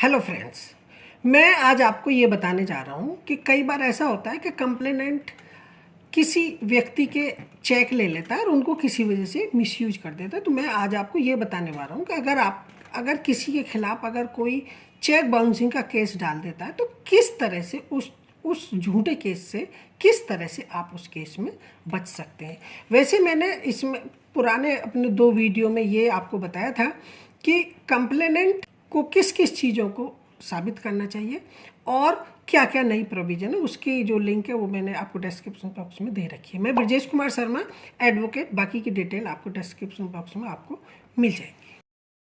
Hello friends, मैं आज आपको ये बताने जा रहा हूँ कि कई बार ऐसा होता है कि कंप्लेनेंट किसी व्यक्ति के चेक ले लेता है और उनको किसी वजह से मिसयूज कर देता है। तो मैं आज आपको ये बताने वाला हूँ कि अगर किसी के खिलाफ अगर कोई चेक बाउंसिंग का केस डाल देता है तो किस तरह से उस झूठे केस से किस तरह से आप उस केस में बच सकते हैं। वैसे मैंने इसमें पुराने अपने 2 वीडियो में ये आपको बताया था कि कंप्लेनेंट को किस किस चीज़ों को साबित करना चाहिए और क्या क्या नई प्रोविज़न है। उसकी जो लिंक है वो मैंने आपको डिस्क्रिप्शन बॉक्स में दे रखी है। मैं ब्रजेश कुमार शर्मा, एडवोकेट। बाकी की डिटेल आपको डिस्क्रिप्शन बॉक्स में आपको मिल जाएगी।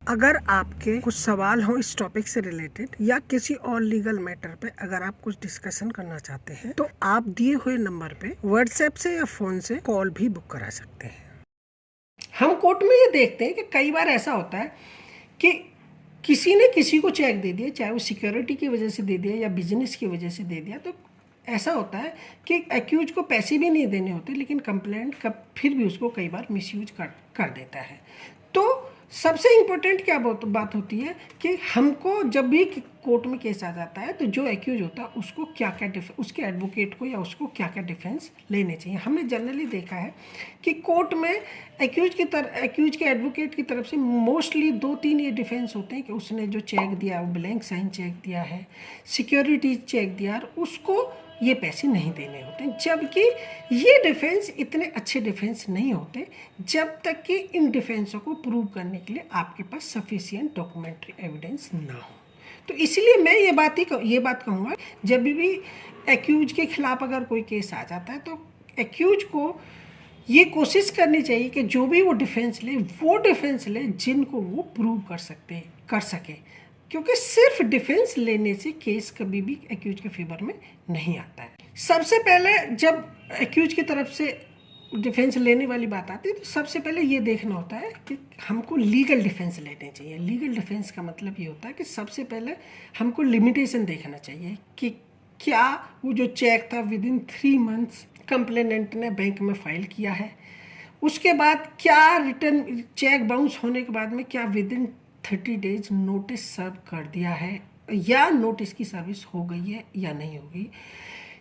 अगर आपके कुछ सवाल हो इस टॉपिक से रिलेटेड या किसी और लीगल मैटर पे अगर आप कुछ डिस्कशन करना चाहते हैं तो आप दिए हुए नंबर पे व्हाट्सएप से या फ़ोन से कॉल भी बुक करा सकते हैं। हम कोर्ट में ये देखते हैं कि कई बार ऐसा होता है कि किसी ने किसी को चेक दे दिया, चाहे वो सिक्योरिटी की वजह से दे दिया या बिजनेस की वजह से दे दिया, तो ऐसा होता है कि एक्यूज को पैसे भी नहीं देने होते लेकिन कंप्लेंट का फिर भी उसको कई बार मिसयूज कर देता है। तो सबसे इम्पोर्टेंट क्या बात होती है कि हमको जब भी कोर्ट में केस आ जाता है तो जो एक्यूज होता है उसको क्या क्या उसके एडवोकेट को या उसको क्या क्या डिफेंस लेने चाहिए। हमने जनरली देखा है कि कोर्ट में एक्यूज के एडवोकेट की तरफ से मोस्टली 2-3 ये डिफेंस होते हैं कि उसने जो चेक दिया वो ब्लैंक साइन चेक दिया है, सिक्योरिटी चेक दिया और उसको ये पैसे नहीं देने होते। जबकि ये डिफेंस इतने अच्छे डिफेंस नहीं होते जब तक कि इन डिफेंसों को प्रूव करने के लिए आपके पास सफिशिएंट डॉक्यूमेंट्री एविडेंस ना हो। तो इसलिए मैं ये बात कहूँगा, जब भी एक्यूज के खिलाफ अगर कोई केस आ जाता है तो एक्यूज को ये कोशिश करनी चाहिए कि जो भी वो डिफेंस ले जिनको वो प्रूव कर सके, क्योंकि सिर्फ डिफेंस लेने से केस कभी भी एक्यूज के फेवर में नहीं आता है। सबसे पहले जब एक्यूज की तरफ से डिफेंस लेने वाली बात आती है तो सबसे पहले ये देखना होता है कि हमको लीगल डिफेंस लेने चाहिए। लीगल डिफेंस का मतलब ये होता है कि सबसे पहले हमको लिमिटेशन देखना चाहिए कि क्या वो जो चेक था विदिन 3 मंथ्स कंप्लेनेंट ने बैंक में फाइल किया है, उसके बाद क्या रिटर्न चेक बाउंस होने के बाद में क्या विदिन 30 डेज नोटिस सर्व कर दिया है या नोटिस की सर्विस हो गई है या नहीं होगी,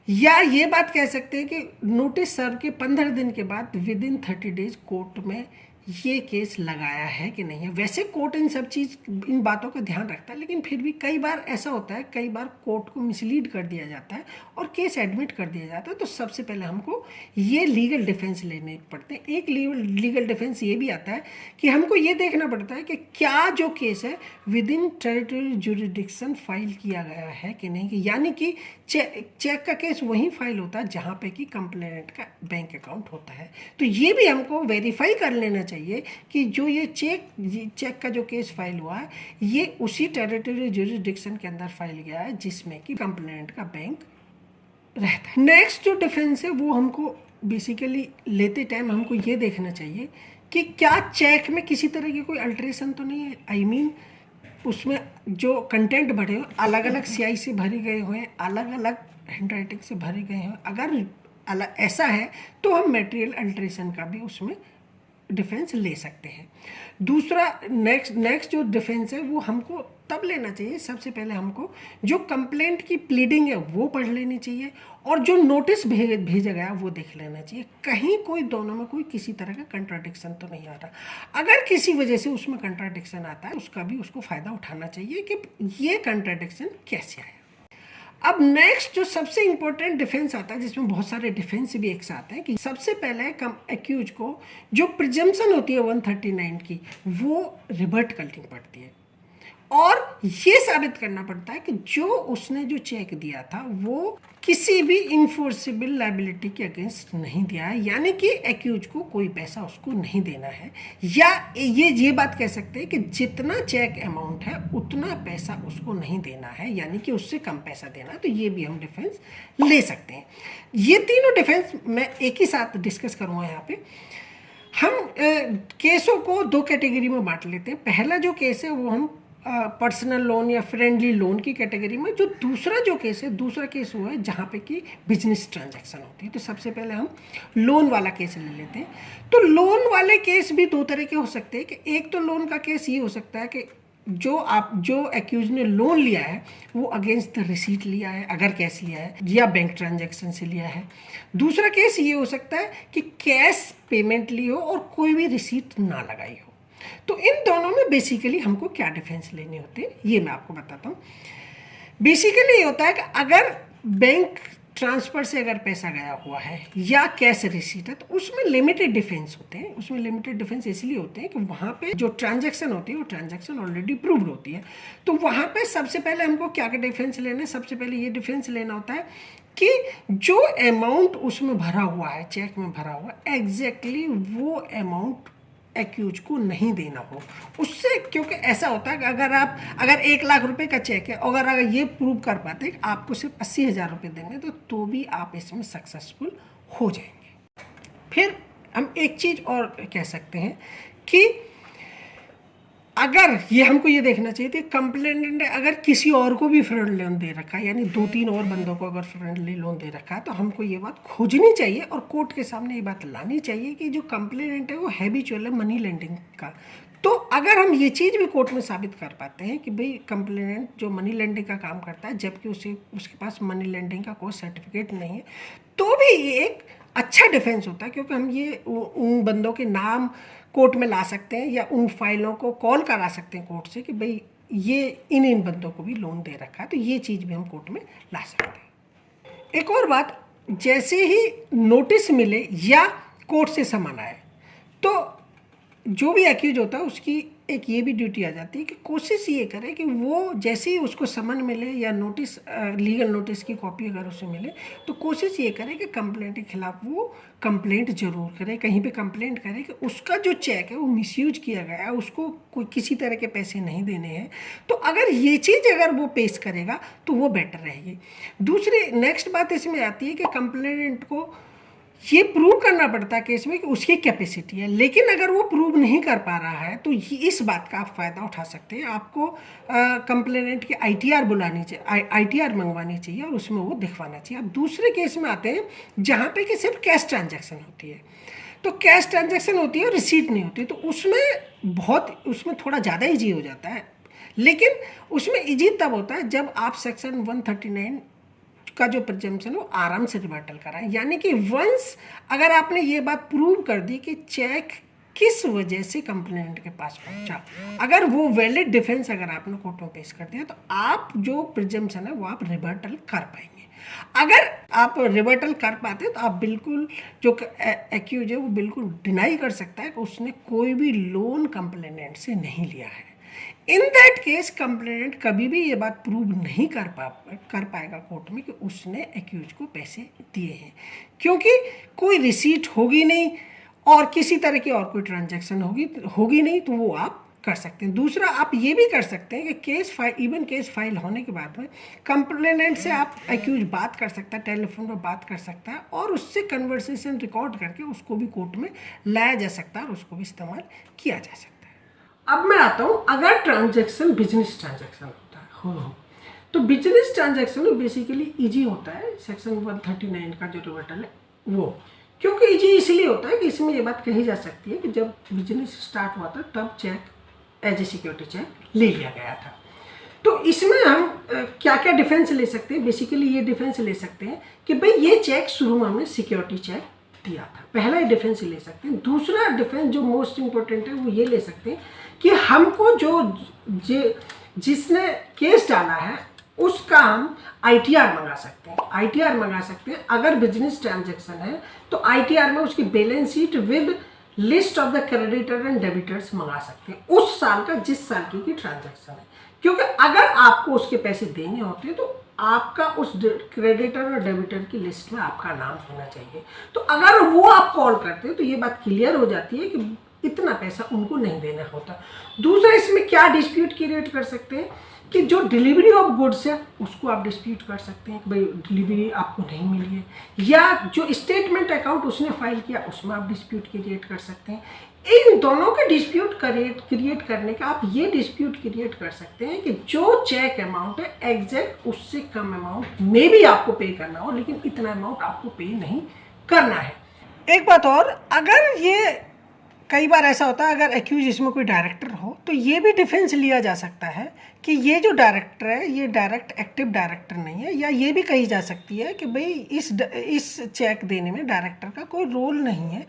या ये बात कह सकते हैं कि नोटिस सर्व के 15 दिन के बाद विदिन 30 डेज कोर्ट में ये केस लगाया है कि नहीं है। वैसे कोर्ट इन बातों का ध्यान रखता है, लेकिन फिर भी कई बार ऐसा होता है, कई बार कोर्ट को मिसलीड कर दिया जाता है और केस एडमिट कर दिया जाता है। तो सबसे पहले हमको ये लीगल डिफेंस लेने पड़ते हैं। एक लीगल डिफेंस ये भी आता है कि हमको ये देखना पड़ता है कि क्या जो केस है विदिन टेरिटोरियल जुरिडिक्शन फाइल किया गया है कि नहीं, यानी कि चेक का केस वहीं फाइल होता है जहाँ पे कि कंप्लेनेंट का बैंक अकाउंट होता है। तो ये भी हमको वेरीफाई कर लेना चाहिए कि जो ये चेक का जो केस फाइल हुआ है ये उसी टेरिटोरियल जुरिडिक्शन के अंदर फाइल गया है जिसमें कि कंप्लेनेंट का बैंक रहता है। नेक्स्ट जो डिफेंस है वो हमको बेसिकली लेते टाइम हमको ये देखना चाहिए कि क्या चेक में किसी तरह की कोई अल्ट्रेशन तो नहीं है। आई मीन उसमें जो कंटेंट भरे हो अलग अलग स्याही से भरे गए हुए हैं, अलग अलग हैंडराइटिंग से भरे गए हैं। अगर ऐसा है तो हम मटेरियल अल्ट्रेशन का भी उसमें डिफेंस ले सकते हैं। दूसरा नेक्स्ट जो डिफेंस है वो हमको तब लेना चाहिए, सबसे पहले हमको जो कंप्लेंट की प्लीडिंग है वो पढ़ लेनी चाहिए और जो नोटिस भेजा गया वो देख लेना चाहिए, कहीं कोई दोनों में कोई किसी तरह का कंट्राडिक्शन तो नहीं आ रहा। अगर किसी वजह से उसमें कंट्राडिक्शन आता है उसको फ़ायदा उठाना चाहिए कि ये कंट्राडिक्शन कैसे आया। अब नेक्स्ट जो सबसे इंपॉर्टेंट डिफेंस आता है, जिसमें बहुत सारे डिफेंस भी एक साथ हैं, कि सबसे पहले एक्यूज को जो प्रिजम्पशन होती है 139 की वो रिवर्ट करनी पड़ती है और ये साबित करना पड़ता है कि जो उसने जो चेक दिया था वो किसी भी इन्फोर्सेबल लायबिलिटी के अगेंस्ट नहीं दिया है, यानी कि एक्यूज को कोई पैसा उसको नहीं देना है, या ये बात कह सकते हैं कि जितना चेक अमाउंट है उतना पैसा उसको नहीं देना है, यानी कि उससे कम पैसा देना है। तो ये भी हम डिफेंस ले सकते हैं। ये तीनों डिफेंस मैं एक ही साथ डिस्कस करूँगा। यहाँ पे हम केसों को 2 कैटेगरी में बांट लेते हैं। पहला जो केस है वो हम पर्सनल लोन या फ्रेंडली लोन की कैटेगरी में। जो दूसरा केस वो है जहाँ पे कि बिजनेस ट्रांजैक्शन होती है। तो सबसे पहले हम लोन वाला केस ले लेते हैं। तो लोन वाले केस भी 2 तरह के हो सकते हैं कि एक तो लोन का केस ये हो सकता है कि जो एक्यूज ने लोन लिया है वो अगेंस्ट द रिसीट लिया है, अगर कैश लिया है, या बैंक ट्रांजैक्शन से लिया है। दूसरा केस ये हो सकता है कि कैश पेमेंट ली हो और कोई भी रिसीट ना लगाई हो। तो इन दोनों में बेसिकली हमको क्या डिफरेंस लेने होते हैं ये मैं आपको बताता हूँ। बेसिकली ये होता है कि अगर बैंक ट्रांसफ़र से अगर पैसा गया हुआ है या कैश रिसीट है तो उसमें लिमिटेड डिफेंस होते हैं। उसमें लिमिटेड डिफेंस इसलिए होते हैं कि वहाँ पे जो ट्रांजैक्शन होती है वो ट्रांजैक्शन ऑलरेडी प्रूव्ड होती है। तो वहाँ पे सबसे पहले हमको क्या क्या डिफेंस लेना है, सबसे पहले ये डिफेंस लेना होता है कि जो अमाउंट उसमें भरा हुआ है, चेक में भरा हुआ, एग्जैक्टली वो अमाउंट एक्यूज को नहीं देना हो उससे। क्योंकि ऐसा होता है कि अगर 1 लाख रुपए का चेक है, अगर ये प्रूव कर पाते कि आपको सिर्फ 80,000 रुपये देने तो भी आप इसमें सक्सेसफुल हो जाएंगे। फिर हम एक चीज़ और कह सकते हैं कि अगर ये हमको ये देखना चाहिए कि कंप्लेनेंट ने अगर किसी और को भी फ्रेंड लोन दे रखा है, यानी 2-3 और बंदों को अगर फ्रेंडली लोन दे रखा है, तो हमको ये बात खोजनी चाहिए और कोर्ट के सामने ये बात लानी चाहिए कि जो कंप्लेनेंट है वो हैबिचुअल है मनी लेंडिंग का। तो अगर हम ये चीज़ भी कोर्ट में साबित कर पाते हैं कि भाई कंप्लेनेंट जो मनी लेंडिंग का काम करता है जबकि उसके पास मनी लेंडिंग का कोई सर्टिफिकेट नहीं है, तो भी ये एक अच्छा डिफेंस होता है। क्योंकि हम ये उन बंदों के नाम कोर्ट में ला सकते हैं या उन फाइलों को कॉल करा सकते हैं कोर्ट से कि भाई ये इन बंदों को भी लोन दे रखा है, तो ये चीज़ भी हम कोर्ट में ला सकते हैं। एक और बात, जैसे ही नोटिस मिले या कोर्ट से समन आए तो जो भी एक्यूज होता है उसकी एक ये भी ड्यूटी आ जाती है कि कोशिश ये करे कि वो जैसे ही उसको समन मिले या नोटिस, लीगल नोटिस की कॉपी अगर उसे मिले तो कोशिश ये करे कि कंप्लेंट के खिलाफ वो कंप्लेंट जरूर करे, कहीं पे कंप्लेंट करे कि उसका जो चेक है वो मिसयूज किया गया है, उसको कोई किसी तरह के पैसे नहीं देने हैं। तो अगर ये चीज़ अगर वो पेश करेगा तो वो बेटर रहेगी। दूसरी नेक्स्ट बात इसमें आती है कि कंप्लेनेंट को ये प्रूव करना पड़ता है केस में कि उसकी कैपेसिटी है, लेकिन अगर वो प्रूव नहीं कर पा रहा है तो इस बात का आप फ़ायदा उठा सकते हैं। आपको कंप्लेनेंट की ITR बुलानी चाहिए, ITR मंगवानी चाहिए और उसमें वो दिखवाना चाहिए। अब दूसरे केस में आते हैं जहाँ पे कि सिर्फ कैश ट्रांजैक्शन होती है। तो कैश ट्रांजैक्शन होती है और रिसीट नहीं होती, तो उसमें थोड़ा ज़्यादा ईजी हो जाता है। लेकिन उसमें ईजी तब होता है जब आप सेक्शन 139 का जो प्रिजम्पशन वो आराम से रिवर्टल कराएं। यानी कि वंस अगर आपने ये बात प्रूव कर दी कि चेक किस वजह से कंप्लेनेंट के पास पहुंचा, अगर वो वैलिड डिफेंस अगर आपने कोर्ट में पेश कर दिया तो आप जो प्रिजम्पशन है वो आप रिवर्टल कर पाएंगे। अगर आप रिवर्टल कर पाते तो आप बिल्कुल जो एक्यूज है वो बिल्कुल डिनाई कर सकता है कि उसने कोई भी लोन कंप्लेनेंट से नहीं लिया है। इन दैट केस कंप्लेनेंट कभी भी ये बात प्रूव नहीं कर पाएगा कोर्ट में कि उसने एक्यूज को पैसे दिए हैं, क्योंकि कोई रिसीट होगी नहीं और किसी तरह की और कोई ट्रांजैक्शन होगी नहीं, तो वो आप कर सकते हैं। दूसरा आप ये भी कर सकते हैं कि केस फाइल होने के बाद में कंप्लेनेंट से आप एक्यूज बात कर सकता है, टेलीफोन पर बात कर सकता है और उससे कन्वर्सेशन रिकॉर्ड करके उसको भी कोर्ट में लाया जा सकता है और उसको भी इस्तेमाल किया जा सकता है। अब मैं आता हूँ, अगर ट्रांजैक्शन बिजनेस ट्रांजैक्शन होता है हो तो बिजनेस ट्रांजैक्शन बेसिकली इजी होता है सेक्शन 139 का जो रिवर्टल है वो। क्योंकि इजी इसलिए होता है कि इसमें ये बात कही जा सकती है कि जब बिजनेस स्टार्ट हुआ था तब check as a security check ले लिया गया था। तो इसमें हम क्या क्या डिफेंस ले सकते हैं, बेसिकली ये डिफेंस ले सकते हैं कि भाई ये चेक शुरू में हमने सिक्योरिटी चेक दिया था, पहला ये डिफेंस ले सकते हैं। दूसरा डिफेंस जो मोस्ट इंपॉर्टेंट है वो ये ले सकते हैं कि हमको जिसने केस डाला है उसका हम ITR मंगा सकते हैं। ITR मंगा सकते हैं अगर बिजनेस ट्रांजैक्शन है तो ITR में उसकी balance sheet with list of the creditor and debtors मंगा सकते हैं उस साल का, जिस साल की ट्रांजैक्शन है। क्योंकि अगर आपको उसके पैसे देने होते हैं तो आपका उस क्रेडिटर और डेबिटर की लिस्ट में आपका नाम होना चाहिए। तो अगर वो आप कॉल करते हैं तो ये बात क्लियर हो जाती है कि इतना पैसा उनको नहीं देना होता। दूसरा, इसमें क्या डिस्प्यूट क्रिएट कर सकते हैं कि जो डिलीवरी ऑफ गुड्स है उसको आप डिस्प्यूट कर सकते हैं कि भाई डिलीवरी आपको नहीं मिली है, या जो स्टेटमेंट अकाउंट उसने फाइल किया उसमें आप डिस्प्यूट क्रिएट कर सकते हैं। इन दोनों का डिस्प्यूट क्रिएट करने का आप ये डिस्प्यूट क्रिएट कर सकते हैं कि जो चेक अमाउंट है एग्जैक्ट उससे कम अमाउंट में भी आपको पे करना हो, लेकिन इतना अमाउंट आपको पे नहीं करना है। एक बात और, अगर ये कई बार ऐसा होता है अगर एक्यूज इसमें कोई डायरेक्टर हो तो ये भी डिफेंस लिया जा सकता है कि ये जो डायरेक्टर है ये डायरेक्ट एक्टिव डायरेक्टर नहीं है, या ये भी कही जा सकती है कि भाई इस चेक देने में डायरेक्टर का कोई रोल नहीं है।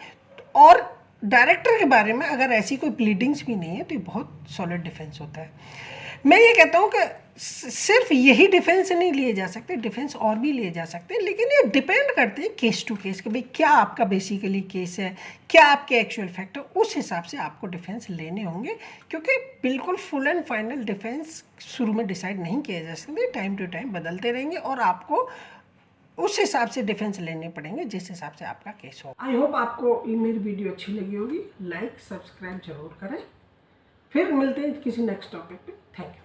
और डायरेक्टर के बारे में अगर ऐसी कोई प्लीडिंग्स भी नहीं है तो ये बहुत सॉलिड डिफेंस होता है। मैं ये कहता हूँ कि सिर्फ यही डिफेंस नहीं लिए जा सकते, डिफेंस और भी लिए जा सकते हैं, लेकिन ये डिपेंड करते हैं केस टू केस कि भाई क्या आपका बेसिकली केस है, क्या आपके एक्चुअल फैक्ट है, उस हिसाब से आपको डिफेंस लेने होंगे। क्योंकि बिल्कुल फुल एंड फाइनल डिफेंस शुरू में डिसाइड नहीं किए जा सकते, टाइम टू टाइम बदलते रहेंगे और आपको उस हिसाब से डिफेंस लेने पड़ेंगे जिस हिसाब से आपका केस हो। आई होप आपको ये मेरी वीडियो अच्छी लगी होगी। लाइक सब्सक्राइब जरूर करें। फिर मिलते हैं किसी नेक्स्ट टॉपिक पे। Thank you.